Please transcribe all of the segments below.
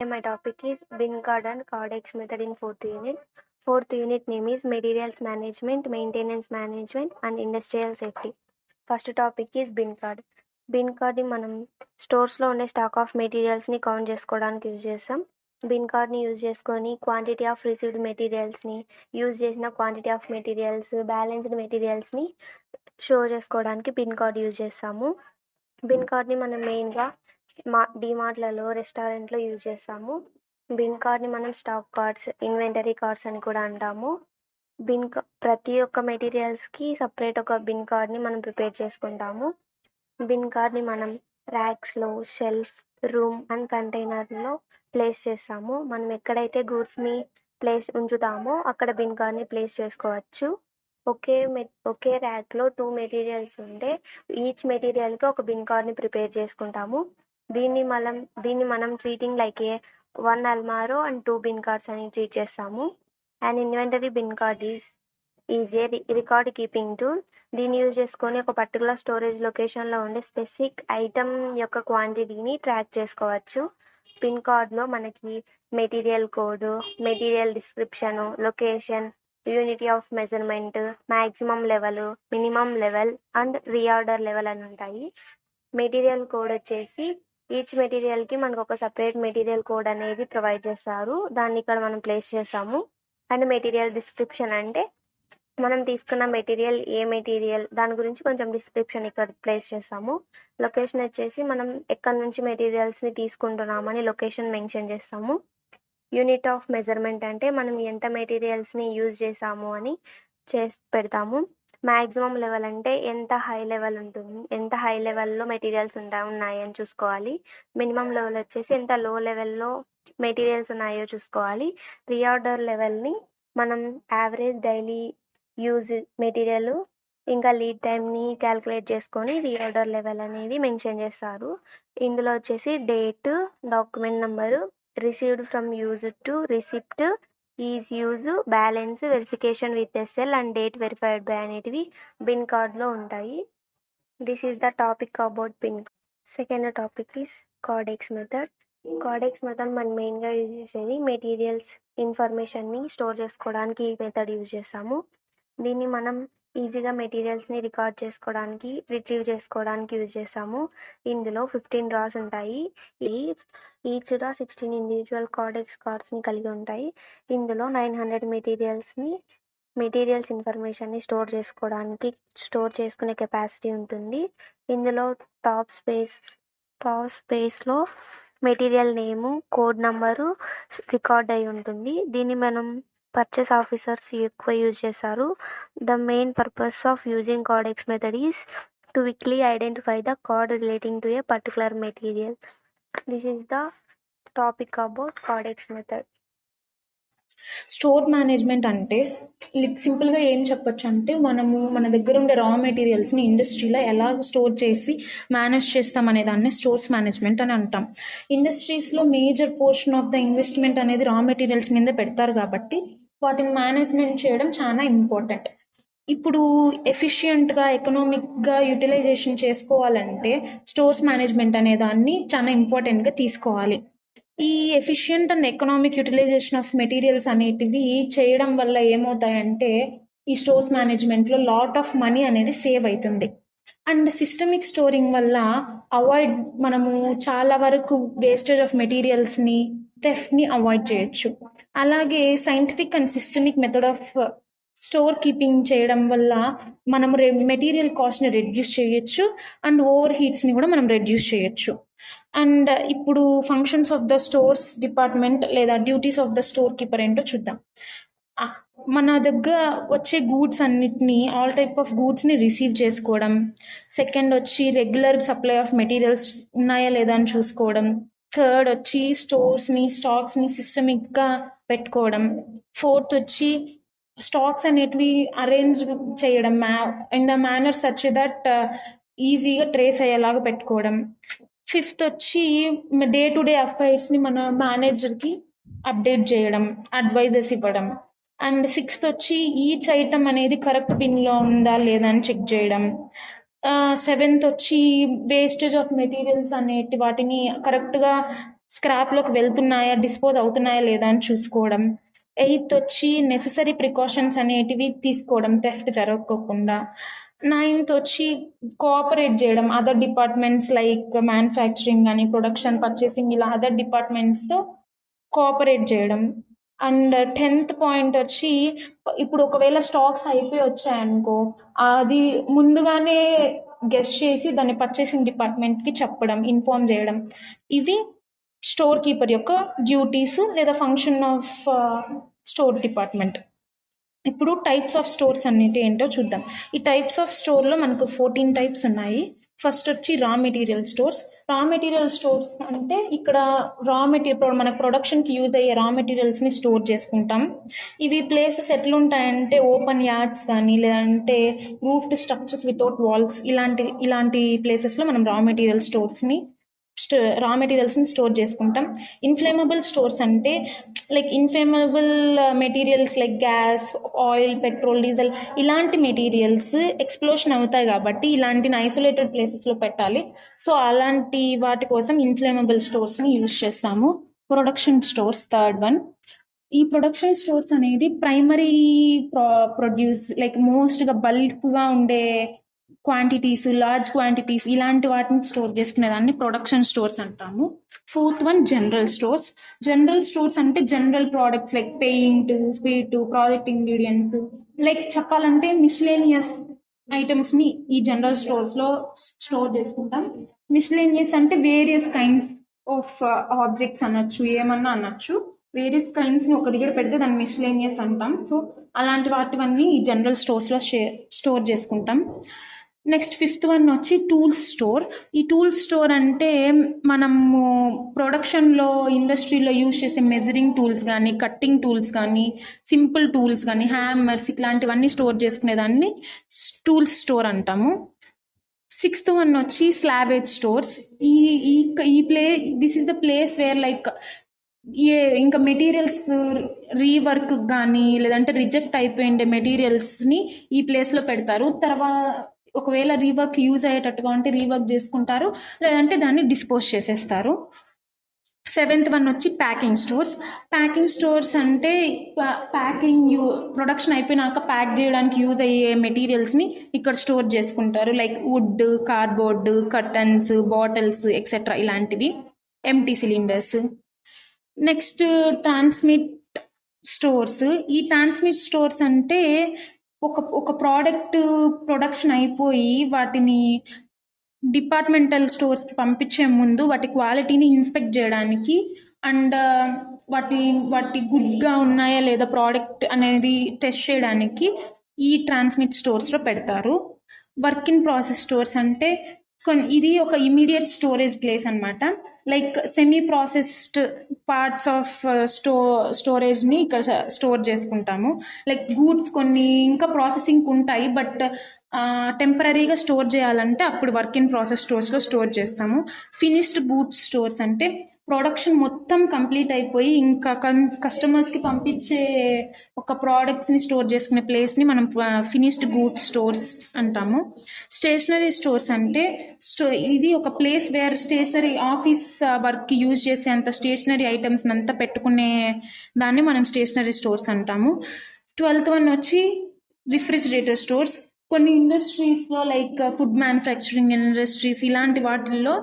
My topic is bin card and Cardex method in fourth unit. Fourth unit name is Materials Management, Maintenance Management and Industrial Safety. First topic is bin card. Bin కార్డ్ని మనం స్టోర్స్లో ఉండే stock of మెటీరియల్స్ని count చేసుకోవడానికి use చేస్తాం. Bin కార్డ్ని use చేసుకొని quantity of received మెటీరియల్స్ని, యూజ్ చేసిన క్వాంటిటీ ఆఫ్ మెటీరియల్స్, బ్యాలెన్స్డ్ మెటీరియల్స్ని షో చేసుకోవడానికి బిన్ కార్డ్ యూజ్ చేస్తాము. బిన్ కార్డ్ని మనం మెయిన్గా డిమార్ట్లలో, రెస్టారెంట్లో యూజ్ చేస్తాము. బిన్ కార్డ్ని మనం స్టాక్ కార్డ్స్, ఇన్వెంటరీ కార్డ్స్ అని కూడా అంటాము. ప్రతి ఒక్క మెటీరియల్స్కి సపరేట్ ఒక బిన్ కార్డ్ని మనం ప్రిపేర్ చేసుకుంటాము. బిన్ కార్డ్ని మనం ర్యాక్స్లో, షెల్ఫ్, రూమ్ అండ్ కంటైనర్లో ప్లేస్ చేస్తాము. మనం ఎక్కడైతే గూడ్స్ని ఉంచుతామో అక్కడ బిన్ కార్డ్ని ప్లేస్ చేసుకోవచ్చు. ఒకే ర్యాక్లో 2 మెటీరియల్స్ ఉంటే ఈచ్ మెటీరియల్కి ఒక బిన్ కార్డ్ని ప్రిపేర్ చేసుకుంటాము. దీన్ని మనం ట్రీటింగ్ లైక్ ఏ 1 అల్మారో అండ్ 2 బిన్ కార్డ్స్ అని ట్రీట్ చేస్తాము. And inventory bin card is a record keeping tool. దీన్ని యూజ్ చేసుకొని ఒక పర్టికులర్ స్టోరేజ్ లొకేషన్లో ఉండే స్పెసిఫిక్ ఐటమ్ యొక్క క్వాంటిటీని ట్రాక్ చేసుకోవచ్చు. బిన్ కార్డ్లో మనకి material code, material description, location, unity of measurement, maximum level, minimum level and reorder level అని ఉంటాయి. మెటీరియల్ కోడ్ వచ్చేసి ఈచ్ మెటీరియల్కి మనకు ఒక సపరేట్ మెటీరియల్ కోడ్ అనేది ప్రొవైడ్ చేస్తారు. దాన్ని ఇక్కడ మనం ప్లేస్ చేస్తాము. అండ్ మెటీరియల్ డిస్క్రిప్షన్ అంటే మనం తీసుకున్న మెటీరియల్ ఏ మెటీరియల్, దాని గురించి కొంచెం డిస్క్రిప్షన్ ఇక్కడ ప్లేస్ చేస్తాము. లొకేషన్ వచ్చేసి మనం ఎక్కడి నుంచి మెటీరియల్స్ని తీసుకుంటున్నామని లొకేషన్ మెన్షన్ చేస్తాము. యూనిట్ ఆఫ్ మెజర్మెంట్ అంటే మనం ఎంత మెటీరియల్స్ని యూజ్ చేసాము అని పెడతాము. మ్యాక్సిమం లెవెల్ అంటే ఎంత హై లెవెల్ ఉంటుంది, ఎంత హై లెవెల్లో మెటీరియల్స్ ఉన్నాయని చూసుకోవాలి. మినిమం లెవెల్ వచ్చేసి ఎంత లో లెవెల్లో మెటీరియల్స్ ఉన్నాయో చూసుకోవాలి. రీఆర్డర్ లెవెల్ని మనం యావరేజ్ డైలీ యూజ్ మెటీరియల్ ఇంకా లీడ్ టైంని క్యాలిక్యులేట్ చేసుకొని రీఆర్డర్ లెవెల్ అనేది మెన్షన్ చేస్తారు. ఇందులో వచ్చేసి date, document number, received from use to receipt, is use, balance, verification with SL and date verified by అనేటివి బిన్ కార్డ్లో ఉంటాయి. This is the topic about bin. Second topic is kardex method. Kardex method మనం మెయిన్గా use చేసేది materials ఇన్ఫర్మేషన్ని store చేసుకోవడానికి ఈ method use చేస్తాము. దీన్ని మనం ఈజీగా మెటీరియల్స్ని రికార్డ్ చేసుకోవడానికి, రిట్రీవ్ చేసుకోవడానికి యూజ్ చేస్తాము. ఇందులో 15 డ్రాస్ ఉంటాయి. ఈచ్ డ్రా 16 ఇండివిజువల్ కార్డెక్స్ కార్డ్స్ని కలిగి ఉంటాయి. ఇందులో 900 మెటీరియల్స్ ఇన్ఫర్మేషన్ని స్టోర్ చేసుకునే కెపాసిటీ ఉంటుంది. ఇందులో టాప్ స్పేస్లో మెటీరియల్ నేము, కోడ్ నంబరు రికార్డ్ అయి ఉంటుంది. దీన్ని మనం పర్చేస్ ఆఫీసర్స్ ఎక్కువ యూజ్ చేస్తారు. The main purpose of using caudex method is to quickly identify the card relating to A particular material. This is the topic about caudex method. Store management అంటే సింపుల్గా ఏం చెప్పొచ్చు అంటే మనము మన దగ్గర ఉండే రా మెటీరియల్స్ని ఇండస్ట్రీలో ఎలా స్టోర్ చేసి మేనేజ్ చేస్తాం అనే దాన్ని స్టోర్స్ మేనేజ్మెంట్ అని అంటాం. ఇండస్ట్రీస్లో major portion of the investment అనేది రా మెటీరియల్స్ మీద పెడతారు కాబట్టి వాటిని మేనేజ్మెంట్ చేయడం చాలా ఇంపార్టెంట్. ఇప్పుడు ఎఫిషియెంట్గా, ఎకనామిక్గా యూటిలైజేషన్ చేసుకోవాలంటే స్టోర్స్ మేనేజ్మెంట్ అనే దాన్ని చాలా ఇంపార్టెంట్గా తీసుకోవాలి. ఈ efficient and economic utilization of materials అనేటివి చేయడం వల్ల ఏమవుతాయంటే ఈ స్టోర్స్ మేనేజ్మెంట్లో లాట్ ఆఫ్ మనీ అనేది సేవ్ అవుతుంది. అండ్ సిస్టమిక్ స్టోరింగ్ వల్ల మనము చాలా వరకు వేస్టేజ్ ఆఫ్ మెటీరియల్స్ని, థెఫ్ట్ని అవాయిడ్ చేయొచ్చు. అలాగే scientific and systemic method of store keeping చేయడం వల్ల మనం మెటీరియల్ కాస్ట్ని రెడ్యూస్ చేయొచ్చు అండ్ ఓవర్ హీట్స్ని కూడా మనం రెడ్యూస్ చేయొచ్చు. అండ్ ఇప్పుడు functions of the stores department లేదా duties of the store keeper ఏంటో చూద్దాం. మన దగ్గర వచ్చే గూడ్స్ అన్నిటినీ, ఆల్ టైప్ ఆఫ్ గూడ్స్ని రిసీవ్ చేసుకోవడం. సెకండ్ వచ్చి రెగ్యులర్ సప్లై ఆఫ్ మెటీరియల్స్ ఉన్నాయా లేదా అని చూసుకోవడం. థర్డ్ వచ్చి స్టాక్స్ని సిస్టమిక్గా పెట్టుకోవడం. ఫోర్త్ వచ్చి స్టాక్స్ అనేటివి అరేంజ్ చేయడం in the manner such that ఈజీగా ట్రేస్ అయ్యేలాగా పెట్టుకోవడం. ఫిఫ్త్ వచ్చి డే టు డే అఫైర్స్ని మన మేనేజర్కి అప్డేట్ చేయడం, అడ్వైజెస్ ఇవ్వడం. అండ్ సిక్స్త్ వచ్చి ఈచ్ ఐటమ్ అనేది కరెక్ట్ పిన్లో ఉందా లేదా అని చెక్ చేయడం. సెవెంత్ వచ్చి వేస్టేజ్ ఆఫ్ మెటీరియల్స్ వాటిని కరెక్ట్గా స్క్రాప్లోకి వెళ్తున్నాయా, డిస్పోజ్ అవుతున్నాయా లేదా అని చూసుకోవడం. 8th వచ్చి నెసెసరీ ప్రికాషన్స్ అనేటివి తీసుకోవడం థెఫ్ట్ జరగకోకుండా. 9th వచ్చి కోఆపరేట్ చేయడం అదర్ డిపార్ట్మెంట్స్ లైక్ మ్యానుఫ్యాక్చరింగ్ కానీ ప్రొడక్షన్ పర్చేసింగ్ ఇలా అదర్ డిపార్ట్మెంట్స్తో కోఆపరేట్ చేయడం. అండ్ 10th పాయింట్ వచ్చి ఇప్పుడు ఒకవేళ స్టాక్స్ అయిపోయి వచ్చాయనుకో అది ముందుగానే గెస్ చేసి దాన్ని పర్చేసింగ్ డిపార్ట్మెంట్కి చెప్పడం, ఇన్ఫార్మ్ చేయడం. ఇవి స్టోర్ కీపర్ యొక్క డ్యూటీస్ లేదా ఫంక్షన్ ఆఫ్ స్టోర్ డిపార్ట్మెంట్. ఇప్పుడు టైప్స్ ఆఫ్ స్టోర్స్ అన్నిటి ఏంటో చూద్దాం. ఈ టైప్స్ ఆఫ్ స్టోర్లో మనకు 14 టైప్స్ ఉన్నాయి. ఫస్ట్ వచ్చి raw material stores. Raw material stores అంటే ఇక్కడ రా మెటీరియల్ మన ప్రొడక్షన్కి యూజ్ అయ్యే రా మెటీరియల్స్ని స్టోర్ చేసుకుంటాం. ఇవి ప్లేసెస్ ఎట్లుంటాయంటే ఓపెన్ యార్డ్స్ కానీ లేదంటే రూఫ్డ్ స్ట్రక్చర్స్ వితౌట్ వాల్స్ ఇలాంటి ప్లేసెస్లో మనం రా మెటీరియల్స్ని స్టోర్ చేసుకుంటాం. ఇన్ఫ్లేమబుల్ స్టోర్స్ అంటే like inflammable materials like gas, oil, petrol, diesel ఇలాంటి మెటీరియల్స్ ఎక్స్ప్లోషన్ అవుతాయి కాబట్టి ఇలాంటిని ఐసోలేటెడ్ ప్లేసెస్లో పెట్టాలి. సో అలాంటి వాటి కోసం ఇన్ఫ్లేమబుల్ స్టోర్స్ని యూజ్ చేస్తాము. Production stores third one. ఈ ప్రొడక్షన్ స్టోర్స్ అనేది ప్రైమరీ ప్రొడ్యూస్ లైక్ మోస్ట్గా బల్క్గా ఉండే క్వాంటిటీస్, లార్జ్ క్వాంటిటీస్ ఇలాంటి వాటిని స్టోర్ చేసుకునేదాన్ని ప్రొడక్షన్ స్టోర్స్ అంటాము. Fourth one general stores. General stores అంటే general products like paint, sweet, project ingredient like చెప్పాలంటే మిస్లేనియస్ ఐటమ్స్ని ఈ జనరల్ స్టోర్స్లో స్టోర్ చేసుకుంటాం. మిస్లేనియస్ అంటే వేరియస్ కైండ్ ఆఫ్ ఆబ్జెక్ట్స్ అనొచ్చు, ఏమన్నా అనొచ్చు. వేరియస్ కైండ్స్ని ఒక దగ్గర పెడితే దాన్ని మిస్లేనియస్ అంటాం. సో అలాంటి వాటివన్నీ ఈ జనరల్ స్టోర్స్లో స్టోర్ చేసుకుంటాం. నెక్స్ట్ ఫిఫ్త్ వన్ వచ్చి టూల్స్ స్టోర్. ఈ టూల్స్ స్టోర్ అంటే మనము ప్రొడక్షన్లో ఇండస్ట్రీలో యూజ్ చేసే మెజరింగ్ టూల్స్ కానీ, కట్టింగ్ టూల్స్ కానీ, సింపుల్ టూల్స్ కానీ, హ్యామర్స్ ఇట్లాంటివన్నీ స్టోర్ చేసుకునేదాన్ని టూల్స్ స్టోర్ అంటాము. సిక్స్త్ వన్ వచ్చి salvage stores. This is the place where like ఇంకా మెటీరియల్స్ రీవర్క్ కానీ లేదంటే రిజెక్ట్ అయిపోయిండే మెటీరియల్స్ని ఈ ప్లేస్లో పెడతారు. తర్వాత ఒకవేళ రీవర్క్ యూజ్ అయ్యేటట్టుగా ఉంటే రీవర్క్ చేసుకుంటారు, లేదంటే దాన్ని డిస్పోజ్ చేసేస్తారు. సెవెంత్ వన్ వచ్చి ప్యాకింగ్ స్టోర్స్. ప్యాకింగ్ స్టోర్స్ అంటే ప్రొడక్షన్ అయిపోయినాక ప్యాక్ చేయడానికి యూజ్ అయ్యే మెటీరియల్స్ని ఇక్కడ స్టోర్ చేసుకుంటారు like wood, cardboard, cartons, bottles etcetera ఇలాంటివి, empty cylinders. Next transmit stores. ఈ ట్రాన్స్మిట్ స్టోర్స్ అంటే ఒక ప్రోడక్ట్ ప్రొడక్షన్ అయిపోయి వాటిని డిపార్ట్మెంటల్ స్టోర్స్కి పంపించే ముందు వాటి క్వాలిటీని ఇన్స్పెక్ట్ చేయడానికి అండ్ వాటి గుడ్గా ఉన్నాయా లేదా ప్రోడక్ట్ అనేది టెస్ట్ చేయడానికి ఈ ట్రాన్స్మిట్ స్టోర్స్లో పెడతారు. వర్క్ ఇన్ ప్రాసెస్ స్టోర్స్ అంటే ఇది ఒక ఇమీడియట్ స్టోరేజ్ ప్లేస్ అనమాట. Like semi processed parts of స్టోరేజ్ని ఇక్కడ స్టోర్ చేసుకుంటాము. లైక్ గూడ్స్ కొన్ని ఇంకా ప్రాసెసింగ్ ఉంటాయి బట్ టెంపరీగా స్టోర్ చేయాలంటే అప్పుడు వర్క్ ఇన్ ప్రాసెస్ స్టోర్స్లో స్టోర్ చేస్తాము. ఫినిష్డ్ గూడ్స్ స్టోర్స్ అంటే ప్రొడక్షన్ మొత్తం కంప్లీట్ అయిపోయి ఇంకా కస్టమర్స్కి పంపించే ఒక ప్రోడక్ట్స్ని స్టోర్ చేసుకునే ప్లేస్ని మనం ఫినిష్డ్ గూడ్స్ స్టోర్స్ అంటాము. స్టేషనరీ స్టోర్స్ అంటే ఇది ఒక ప్లేస్ వేర్ స్టేషనరీ ఆఫీస్ వర్క్కి యూజ్ చేసే అంత స్టేషనరీ ఐటమ్స్ అంతా పెట్టుకునే దాన్ని మనం స్టేషనరీ స్టోర్స్ అంటాము. 12th వన్ వచ్చి రిఫ్రిజిరేటర్ స్టోర్స్. కొన్ని ఇండస్ట్రీస్లో లైక్ ఫుడ్ మ్యానుఫ్యాక్చరింగ్ ఇండస్ట్రీస్ ఇలాంటి వాటిల్లో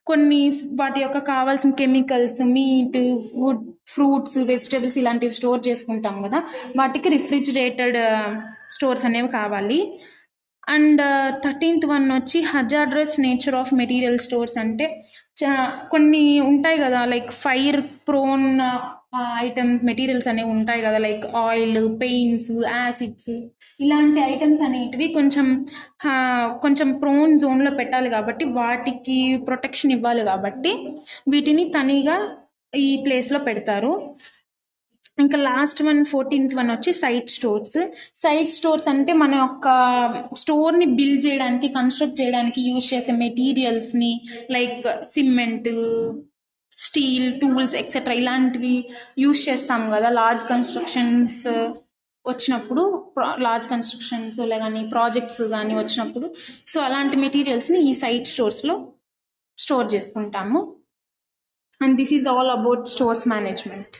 కొన్ని వాటి యొక్క కావాల్సిన chemicals, meet, food, fruits, vegetables ఇలాంటివి స్టోర్ చేసుకుంటాం కదా, వాటికి రిఫ్రిజిరేటెడ్ స్టోర్స్ అనేవి కావాలి. అండ్ 13th వన్ వచ్చి hazardous nature of material stores అంటే కొన్ని ఉంటాయి కదా like fire prone items materials అనేవి ఉంటాయి కదా లైక్ ఆయిల్, పెయింట్స్, యాసిడ్స్ ఇలాంటి ఐటమ్స్ అనేటివి కొంచెం ప్రోన్ జోన్లో పెట్టాలి కాబట్టి వాటికి ప్రొటెక్షన్ ఇవ్వాలి కాబట్టి వీటిని తనిగా ఈ ప్లేస్లో పెడతారు. ఇంకా లాస్ట్ వన్ 14th వన్ వచ్చి సైట్ స్టోర్స్. సైట్ స్టోర్స్ అంటే మన యొక్క స్టోర్ని బిల్డ్ చేయడానికి, కన్స్ట్రక్ట్ చేయడానికి యూజ్ చేసే మెటీరియల్స్ని like cement, steel, tools etcetera ఇలాంటివి యూజ్ చేస్తాం కదా లార్జ్ కన్స్ట్రక్షన్స్ వచ్చినప్పుడు, లార్జ్ కన్స్ట్రక్షన్స్ కానీ ప్రాజెక్ట్స్ కానీ వచ్చినప్పుడు. సో అలాంటి మెటీరియల్స్ని ఈ సైట్ స్టోర్స్లో స్టోర్ చేసుకుంటాము. And this is all about stores management.